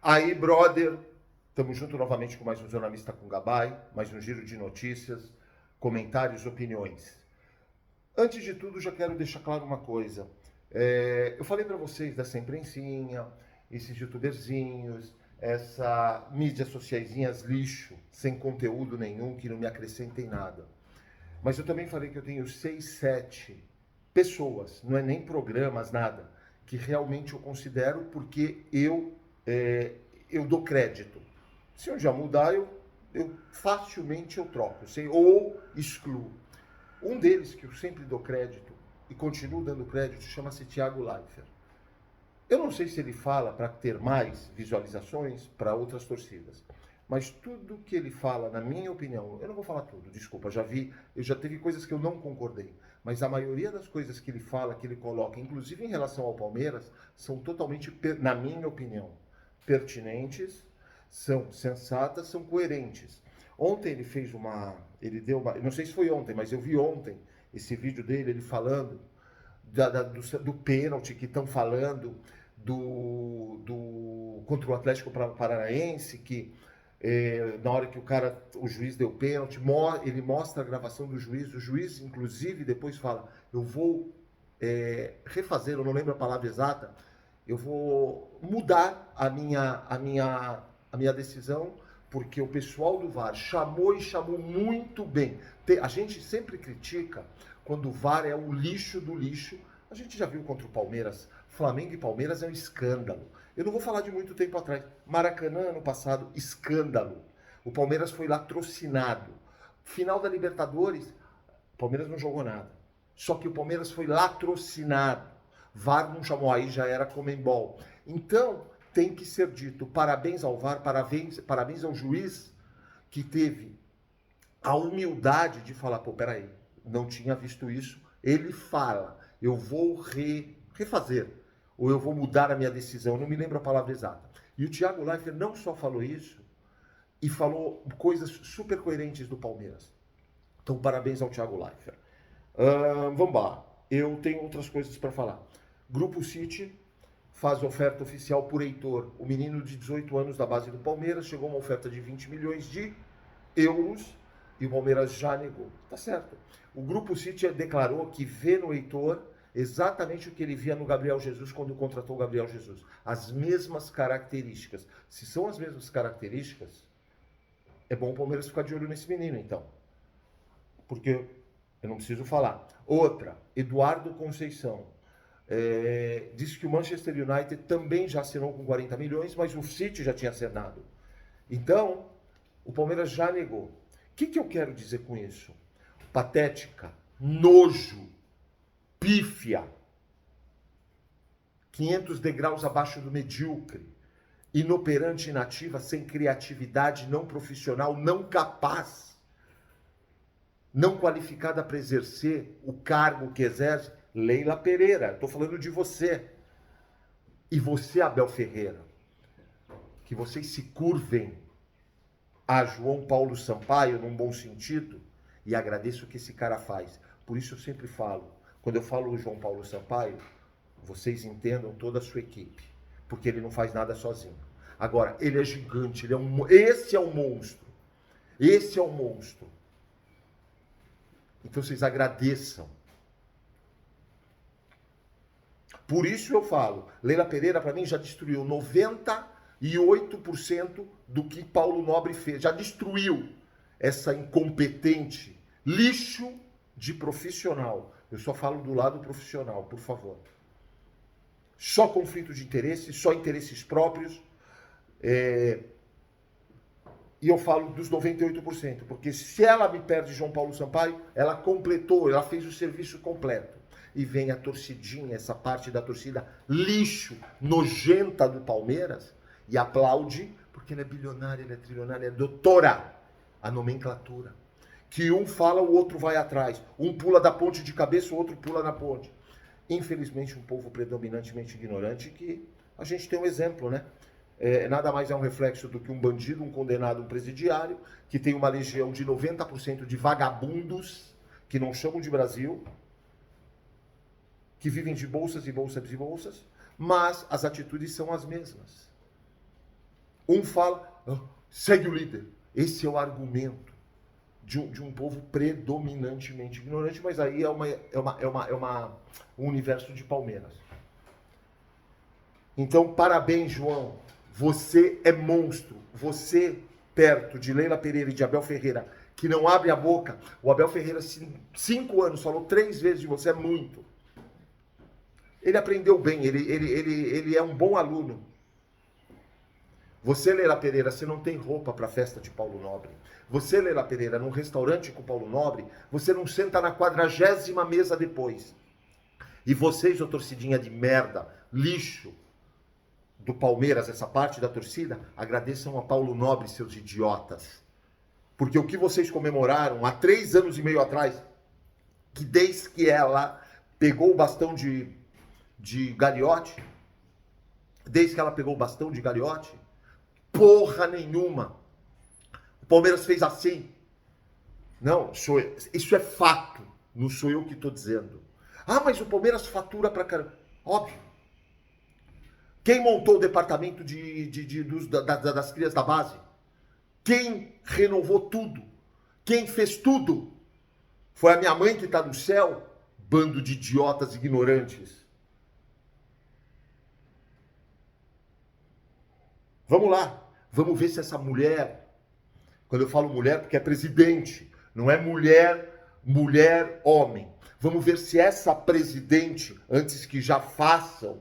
Aí, brother, estamos junto novamente com mais um Jornalista com Gabay, mais um giro de notícias, comentários, opiniões. Antes de tudo, já quero deixar claro uma coisa. Eu falei para vocês dessa imprensinha, esses youtuberzinhos, essa mídias sociaisinhas lixo, sem conteúdo nenhum, que não me acrescentem nada. Mas eu também falei que eu tenho 6, 7 pessoas, não é nem programas, nada, que realmente eu considero porque eu dou crédito. Se um dia mudar, eu facilmente eu troco, ou excluo. Um deles que eu sempre dou crédito e continuo dando crédito chama-se Thiago Leifert. Eu não sei se ele fala para ter mais visualizações para outras torcidas, mas tudo que ele fala, na minha opinião, eu não vou falar tudo, desculpa, eu já teve coisas que eu não concordei, mas a maioria das coisas que ele fala, que ele coloca, inclusive em relação ao Palmeiras, são totalmente, na minha opinião, pertinentes, são sensatas, são coerentes. Ontem ele fez não sei se foi ontem, mas eu vi ontem esse vídeo dele, ele falando do pênalti que estão falando contra o Atlético Paranaense, que na hora que o juiz deu pênalti, ele mostra a gravação do juiz, o juiz inclusive depois fala, eu vou refazer, eu não lembro a palavra exata, eu vou mudar a minha decisão, porque o pessoal do VAR chamou e chamou muito bem. A gente sempre critica quando o VAR é o lixo do lixo. A gente já viu contra o Palmeiras, Flamengo e Palmeiras é um escândalo. Eu não vou falar de muito tempo atrás. Maracanã, ano passado, escândalo. O Palmeiras foi latrocinado. Final da Libertadores, o Palmeiras não jogou nada. Só que o Palmeiras foi latrocinado. VAR não chamou, aí já era Conmebol. Então, tem que ser dito, parabéns ao VAR, parabéns ao juiz que teve a humildade de falar, pô, peraí, não tinha visto isso. Ele fala, eu vou refazer, ou eu vou mudar a minha decisão, eu não me lembro a palavra exata. E o Thiago Leifert não só falou isso, e falou coisas super coerentes do Palmeiras. Então, parabéns ao Thiago Leifert. Vamos lá, eu tenho outras coisas para falar. Grupo City faz oferta oficial por Heitor, o menino de 18 anos da base do Palmeiras, chegou uma oferta de 20 milhões de euros e o Palmeiras já negou. Tá certo. O Grupo City declarou que vê no Heitor exatamente o que ele via no Gabriel Jesus quando contratou o Gabriel Jesus. As mesmas características. Se são as mesmas características, é bom o Palmeiras ficar de olho nesse menino, então. Porque eu não preciso falar. Outra, Eduardo Conceição. Diz que o Manchester United também já assinou com 40 milhões, mas o City já tinha assinado. Então, o Palmeiras já negou. O que eu quero dizer com isso? Patética, nojo, pífia, 500 degraus abaixo do medíocre, inoperante, inativa, sem criatividade, não profissional, não capaz, não qualificada para exercer o cargo que exerce. Leila Pereira, estou falando de você. E você, Abel Ferreira. Que vocês se curvem a João Paulo Sampaio, num bom sentido, e agradeço o que esse cara faz. Por isso eu sempre falo, quando eu falo João Paulo Sampaio, vocês entendam toda a sua equipe, porque ele não faz nada sozinho. Agora, ele é gigante, esse é um monstro. Esse é um monstro. Então vocês agradeçam. Por isso eu falo, Leila Pereira para mim já destruiu 98% do que Paulo Nobre fez. Já destruiu essa incompetente lixo de profissional. Eu só falo do lado profissional, por favor. Só conflito de interesses, só interesses próprios. E eu falo dos 98%, porque se ela me perde João Paulo Sampaio, ela completou, ela fez o serviço completo. E vem a torcidinha, essa parte da torcida lixo, nojenta do Palmeiras, e aplaude, porque ele é bilionário, ele é trilionário, ele é doutora, a nomenclatura. Que um fala, o outro vai atrás. Um pula da ponte de cabeça, o outro pula na ponte. Infelizmente, um povo predominantemente ignorante, que a gente tem um exemplo, né? Nada mais é um reflexo do que um bandido, um condenado, um presidiário, que tem uma legião de 90% de vagabundos, que não chamam de Brasil, que vivem de bolsas e bolsas e bolsas, mas as atitudes são as mesmas. Um fala, segue o líder. Esse é o argumento de um povo predominantemente ignorante, mas aí é um universo de Palmeiras. Então, parabéns, João. Você é monstro. Você, perto de Leila Pereira e de Abel Ferreira, que não abre a boca. O Abel Ferreira, 5 anos, falou 3 vezes de você, é muito. Ele aprendeu bem, ele é um bom aluno. Você, Leila Pereira, você não tem roupa para a festa de Paulo Nobre. Você, Leila Pereira, num restaurante com Paulo Nobre, você não senta na 40ª mesa depois. E vocês, ô torcidinha de merda, lixo do Palmeiras, essa parte da torcida, agradeçam a Paulo Nobre, seus idiotas. Porque o que vocês comemoraram há 3 anos e meio atrás, que desde que ela pegou o bastão de Gagliotti, desde que ela pegou o bastão de Gagliotti, porra nenhuma. O Palmeiras fez assim. Não, isso é fato. Não sou eu que estou dizendo. Ah, mas o Palmeiras fatura pra caramba. Óbvio. Quem montou o departamento das crias da base? Quem renovou tudo? Quem fez tudo? Foi a minha mãe que está no céu? Bando de idiotas ignorantes. Vamos lá. Vamos ver se essa mulher... Quando eu falo mulher, porque é presidente. Não é mulher, homem. Vamos ver se essa presidente, antes que já façam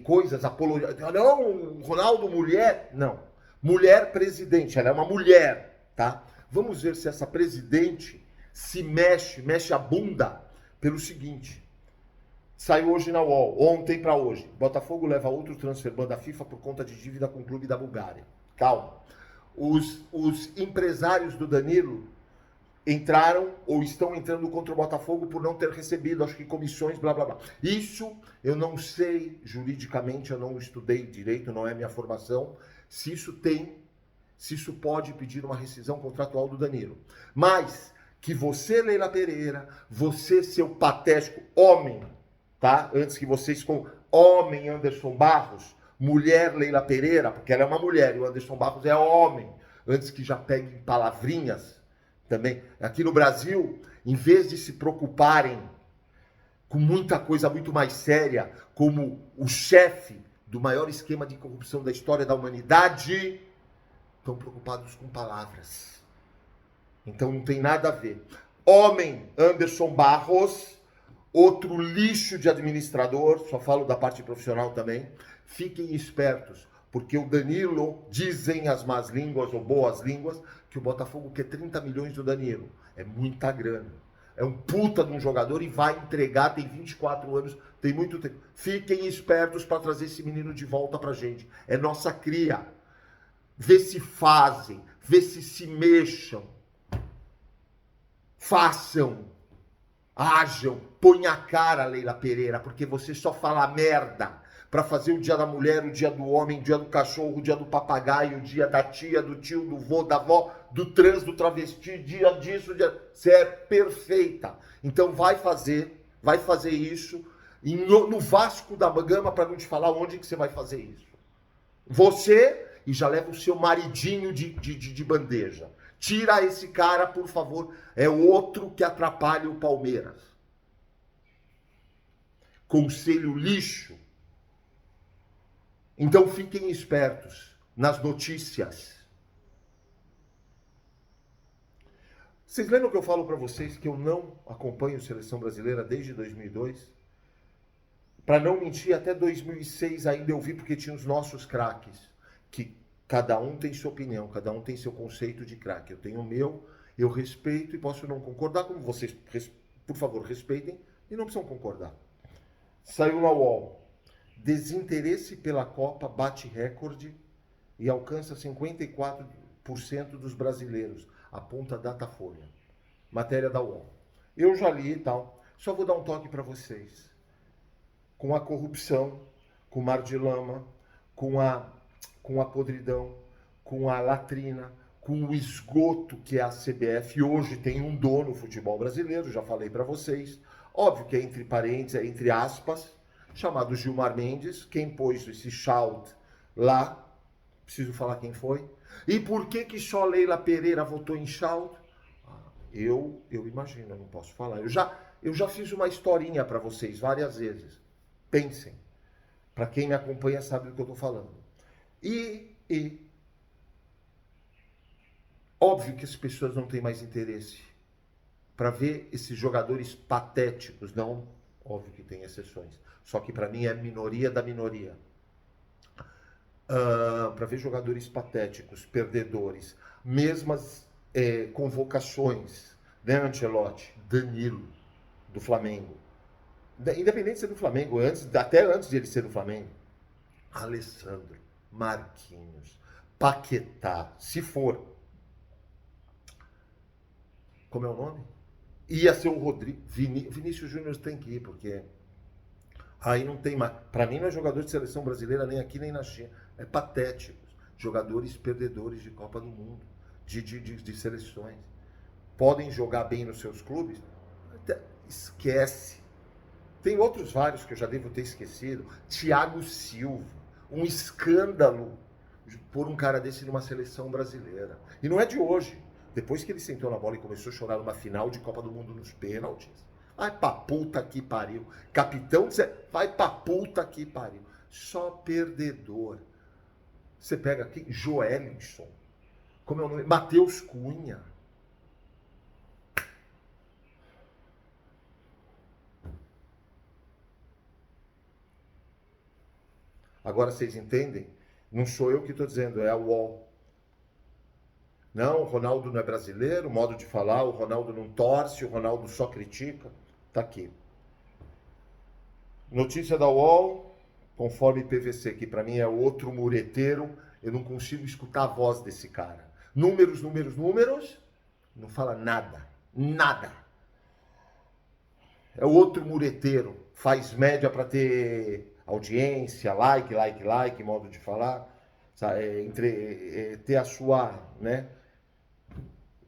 coisas apologéticas. Não, Ronaldo, mulher. Não. Mulher presidente. Ela é uma mulher, tá? Vamos ver se essa presidente se mexe a bunda pelo seguinte. Saiu hoje na UOL, ontem para hoje. Botafogo leva outro transfer ban da FIFA por conta de dívida com o clube da Bulgária. Calma. Os empresários do Danilo entraram ou estão entrando contra o Botafogo por não ter recebido, acho que comissões, blá, blá, blá. Isso eu não sei juridicamente, eu não estudei direito, não é minha formação, se isso pode pedir uma rescisão contratual do Danilo. Mas que você, Leila Pereira, você, seu patético homem, tá? Antes que vocês com homem Anderson Barros, mulher Leila Pereira, porque ela é uma mulher e o Anderson Barros é homem, antes que já peguem palavrinhas, também, aqui no Brasil, em vez de se preocuparem com muita coisa muito mais séria, como o chefe do maior esquema de corrupção da história da humanidade, estão preocupados com palavras. Então não tem nada a ver. Homem Anderson Barros, outro lixo de administrador, só falo da parte profissional também, fiquem espertos, porque o Danilo, dizem as más línguas ou boas línguas, que o Botafogo quer 30 milhões do Danilo. É muita grana. É um puta de um jogador e vai entregar, tem 24 anos, tem muito tempo. Fiquem espertos para trazer esse menino de volta pra gente. É nossa cria. Vê se fazem, vê se mexam. Façam. Hajam. Põe a cara, Leila Pereira, porque você só fala merda. Para fazer o dia da mulher, o dia do homem, o dia do cachorro, o dia do papagaio, o dia da tia, do tio, do vô, da avó, do trans, do travesti, dia disso, você é perfeita. Então vai fazer isso no Vasco da Gama, para não te falar onde que você vai fazer isso. Você, e já leva o seu maridinho de bandeja. Tira esse cara, por favor. É outro que atrapalha o Palmeiras. Conselho lixo. Então fiquem espertos nas notícias. Vocês lembram que eu falo para vocês que eu não acompanho a Seleção Brasileira desde 2002? Para não mentir, até 2006 ainda eu vi, porque tinha os nossos craques. Que cada um tem sua opinião, cada um tem seu conceito de craque. Eu tenho o meu, eu respeito e posso não concordar, como vocês, por favor, respeitem e não precisam concordar. Saiu na UOL. Desinteresse pela Copa bate recorde e alcança 54% dos brasileiros, aponta a Datafolha. Matéria da UOL. Eu já li e tal, só vou dar um toque para vocês. Com a corrupção, com o mar de lama, com a podridão, com a latrina, com o esgoto que é a CBF, hoje tem um dono no futebol brasileiro, já falei para vocês. Óbvio que é entre parênteses, é entre aspas, chamado Gilmar Mendes, quem pôs esse shout lá, Preciso falar quem foi? E por que que só Leila Pereira votou em Chaldo? Eu imagino, eu não posso falar. Eu já fiz uma historinha para vocês várias vezes. Pensem. Para quem me acompanha sabe do que eu estou falando. E óbvio que as pessoas não têm mais interesse para ver esses jogadores patéticos. Não, óbvio que tem exceções. Só que para mim é minoria da minoria. Para ver jogadores patéticos, perdedores, mesmas convocações, né, Ancelotti, Danilo, do Flamengo. Independente de ser do Flamengo, até antes de ele ser do Flamengo. Alessandro, Marquinhos, Paquetá, se for. Como é o nome? Ia ser o Rodrigo. Vinícius Júnior tem que ir, porque aí não tem mais. Para mim não é jogador de seleção brasileira nem aqui nem na China. É patético. Jogadores perdedores de Copa do Mundo, de seleções. Podem jogar bem nos seus clubes? Esquece. Tem outros vários que eu já devo ter esquecido. Thiago Silva. Um escândalo por um cara desse numa seleção brasileira. E não é de hoje. Depois que ele sentou na bola e começou a chorar numa final de Copa do Mundo nos pênaltis. Vai pra puta que pariu. Capitão, vai pra puta que pariu. Só perdedor. Você pega aqui, Joelinson. Como é o nome? Matheus Cunha. Agora vocês entendem? Não sou eu que estou dizendo, é a UOL. Não, o Ronaldo não é brasileiro, modo de falar, o Ronaldo não torce, o Ronaldo só critica. Tá aqui. Notícia da UOL, conforme PVC, que para mim é outro mureteiro, eu não consigo escutar a voz desse cara. Números, não fala nada. Nada. É outro mureteiro, faz média para ter audiência, like, modo de falar, sabe? Ter a sua, né?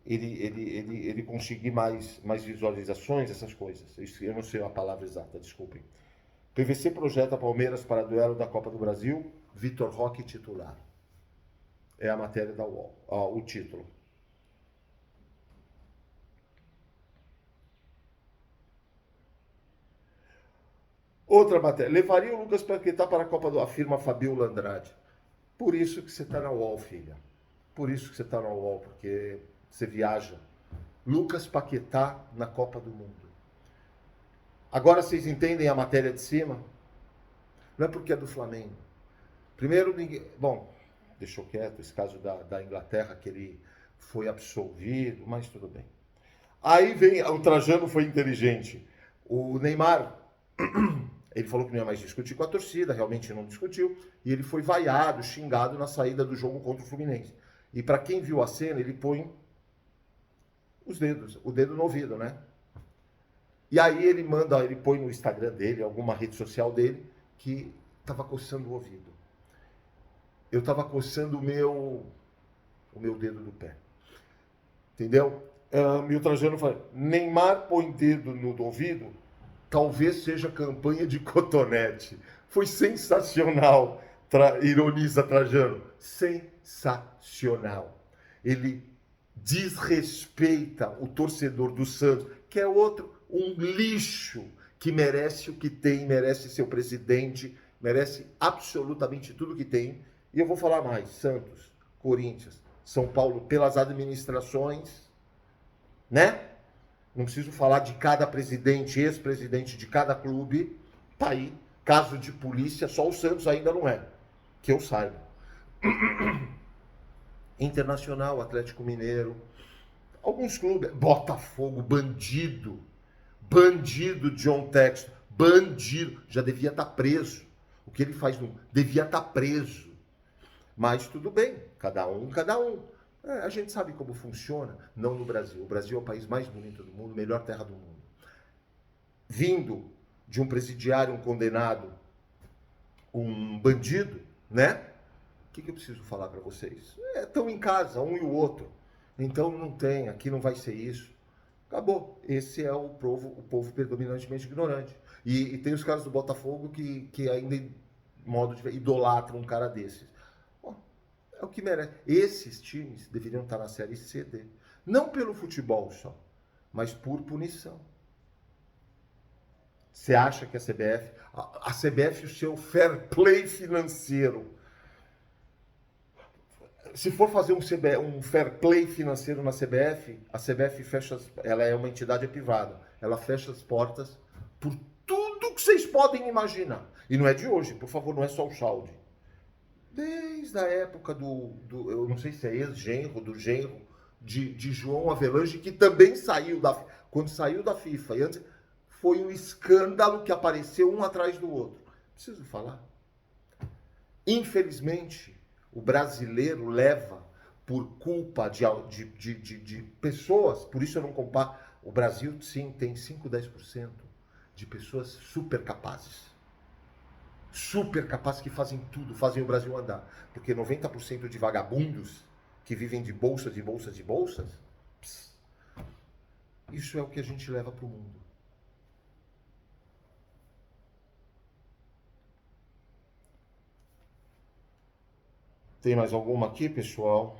Ele conseguir mais visualizações, essas coisas. Eu não sei a palavra exata, desculpem. PVC projeta Palmeiras para duelo da Copa do Brasil, Vitor Roque titular. É a matéria da UOL, o título. Outra matéria. Levaria o Lucas Paquetá para a Copa do... Afirma Fabiola Andrade. Por isso que você está na UOL, filha. Por isso que você está na UOL, porque você viaja. Lucas Paquetá na Copa do Mundo. Agora vocês entendem a matéria de cima? Não é porque é do Flamengo. Primeiro, ninguém... Bom, deixou quieto esse caso da Inglaterra, que ele foi absolvido, mas tudo bem. Aí vem... O Trajano foi inteligente. O Neymar... Ele falou que não ia mais discutir com a torcida, realmente não discutiu, e ele foi vaiado, xingado na saída do jogo contra o Fluminense. E para quem viu a cena, ele põe o dedo no ouvido, né? E aí ele põe no Instagram dele, alguma rede social dele, que estava coçando o ouvido. Eu estava coçando o meu dedo do pé. Entendeu? E o Trajano fala, Neymar põe dedo no ouvido, talvez seja campanha de cotonete. Foi sensacional, ironiza Trajano. Sensacional. Ele desrespeita o torcedor do Santos, que é outro, um lixo, que merece o que tem, merece seu presidente, merece absolutamente tudo que tem. E eu vou falar mais, Santos, Corinthians, São Paulo, pelas administrações, né? Não preciso falar de cada presidente, ex-presidente de cada clube. Tá aí. Caso de polícia, só o Santos ainda não é. Que eu saiba. Internacional, Atlético Mineiro. Alguns clubes. Botafogo, bandido. Bandido, John Textor. Bandido. Já devia estar preso. O que ele faz não devia estar preso. Mas tudo bem. Cada um. A gente sabe como funciona, não no Brasil. O Brasil é o país mais bonito do mundo, melhor terra do mundo. Vindo de um presidiário, um condenado, um bandido, né? O que eu preciso falar para vocês? Estão em casa, um e o outro. Então não tem, aqui não vai ser isso. Acabou. Esse é o povo predominantemente ignorante. E tem os caras do Botafogo que ainda, idolatram um cara desses. É o que merece. Esses times deveriam estar na Série C, D. Não pelo futebol só, mas por punição. Você acha que a CBF... A CBF, o seu fair play financeiro... Se for fazer um fair play financeiro na CBF, a CBF fecha... Ela é uma entidade privada. Ela fecha as portas por tudo que vocês podem imaginar. E não é de hoje, por favor, não é só o Chalde. Desde a época eu não sei se é ex-genro, do genro, de João Avelange, que também saiu quando saiu da FIFA, e antes, foi um escândalo que apareceu um atrás do outro. Preciso falar. Infelizmente, o brasileiro leva, por culpa de pessoas, por isso eu não comparo, o Brasil sim tem 5, 10% de pessoas super capazes que fazem tudo, fazem o Brasil andar. Porque 90% de vagabundos que vivem de bolsas, isso é o que a gente leva para o mundo. Tem mais alguma aqui, pessoal?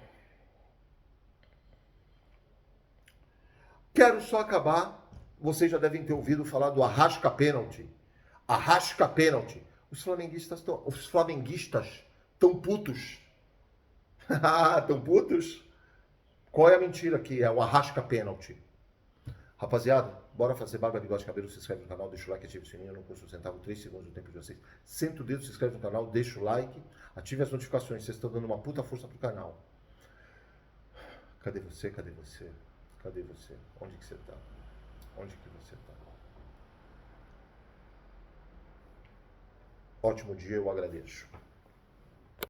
Quero só acabar. Vocês já devem ter ouvido falar do Arrasca Pênalti. Arrasca Pênalti. Os flamenguistas estão putos. Estão putos? Qual é a mentira que é o Arrasca Pênalti? Rapaziada, bora fazer barba, bigode, cabelo, se inscreve no canal, deixa o like, ativa o sininho, não custa um centavo, 3 segundos do tempo de vocês. Senta o dedo, se inscreve no canal, deixa o like, ative as notificações, vocês estão dando uma puta força pro canal. Cadê você? Cadê você? Cadê você? Onde que você tá? Onde que você tá? Ótimo dia, eu agradeço.